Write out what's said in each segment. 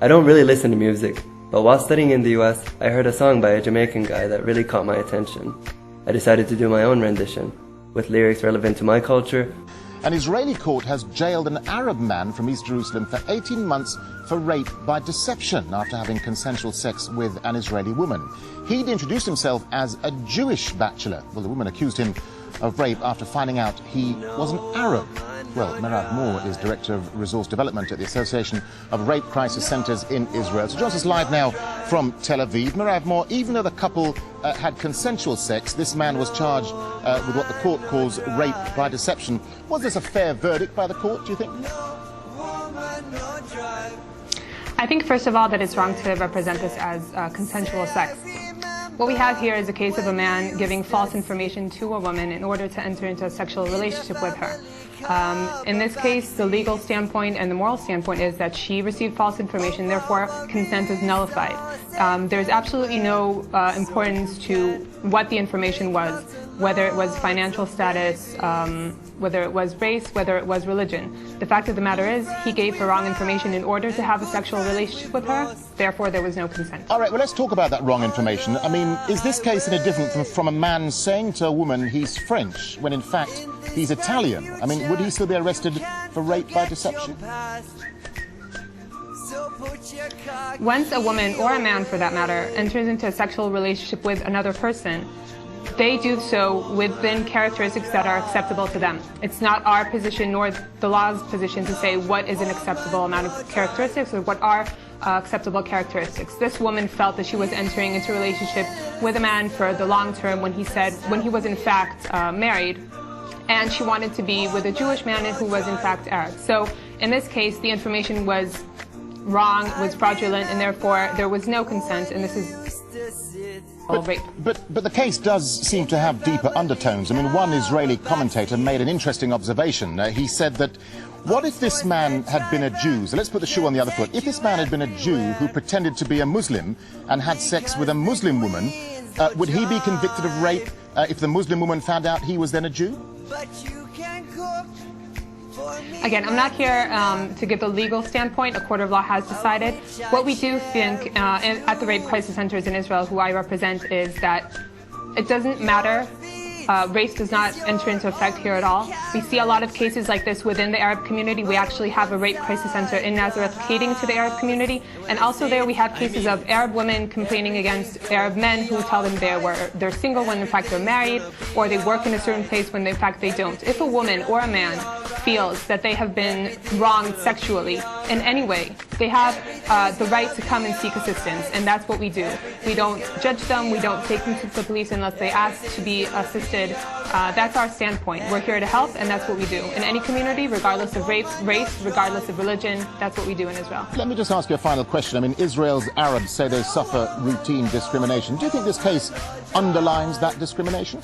I don't really listen to music, but while studying in the US, I heard a song by a Jamaican guy that really caught my attention. I decided to do my own rendition, with lyrics relevant to my culture. An Israeli court has jailed an Arab man from East Jerusalem for 18 months for rape by deception after having consensual sex with an Israeli woman. He'd introduced himself as a Jewish bachelor. Well, the woman accused him of rape after finding out he was an Arab. Well, Merav Moore is Director of Resource Development at the Association of Rape Crisis Centres in Israel. So joins us live now from Tel Aviv. Merav Moore, even though the couple had consensual sex, this man was charged with what the court calls rape by deception. Was this a fair verdict by the court, do you think? I think, first of all, that it's wrong to represent this as consensual sex. What we have here is a case of a man giving false information to a woman in order to enter into a sexual relationship with her. In this case, the legal standpoint and the moral standpoint is that she received false information, therefore consent is nullified. There's absolutely no importance to what the information was, whether it was financial status, whether it was race, whether it was religion. The fact of the matter is, he gave her wrong information in order to have a sexual relationship with her, therefore there was no consent. All right, well, let's talk about that wrong information. I mean, is this case any different from a man saying to a woman he's French, when in fact he's Italian? I mean, would he still be arrested for rape by deception? Once a woman, or a man for that matter, enters into a sexual relationship with another person, they do so within characteristics that are acceptable to them. It's not our position nor the law's position to say what is an acceptable amount of characteristics or what are acceptable characteristics. This woman felt that she was entering into a relationship with a man for the long term when he was in fact married, and she wanted to be with a Jewish man who was in fact Arab. So in this case, the information was wrong, was fraudulent, and therefore there was no consent, and this is rape. But the case does seem to have deeper undertones. I mean, one Israeli commentator made an interesting observation. He said that, what if this man had been a Jew? So let's put the shoe on the other foot. If this man had been a Jew who pretended to be a Muslim and had sex with a Muslim woman, would he be convicted of rape if the Muslim woman found out he was then a Jew? Again, I'm not here to give the legal standpoint. A court of law has decided. What we do think at the rape crisis centers in Israel, who I represent, is that it doesn't matter. Race does not enter into effect here at all. We see a lot of cases like this within the Arab community. We actually have a rape crisis center in Nazareth catering to the Arab community. And also there we have cases of Arab women complaining against Arab men who tell them they're single when in fact they're married, or they work in a certain place when in fact they don't. If a woman or a man feels that they have been wronged sexually in any way, they have the right to come and seek assistance, and that's what we do. We don't judge them, we don't take them to the police unless they ask to be assisted. That's our standpoint. We're here to help, and that's what we do. In any community, regardless of race, regardless of religion, that's what we do in Israel. Let me just ask you a final question. I mean, Israel's Arabs say they suffer routine discrimination. Do you think this case underlines that discrimination?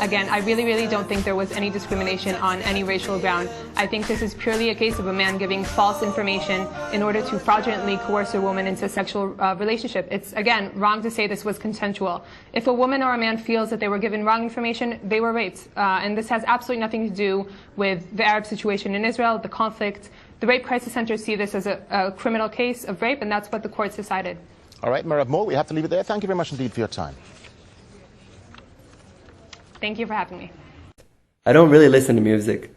Again, I really don't think there was any discrimination on any racial ground. I think this is purely a case of a man giving false information in order to fraudulently coerce a woman into a sexual relationship. It's, again, wrong to say this was consensual. If a woman or a man feels that they were given wrong information, they were raped. And this has absolutely nothing to do with the Arab situation in Israel, the conflict. The rape crisis centers see this as a criminal case of rape, and that's what the courts decided. All right, Merav Moore, we have to leave it there. Thank you very much indeed for your time. Thank you for having me. I don't really listen to music,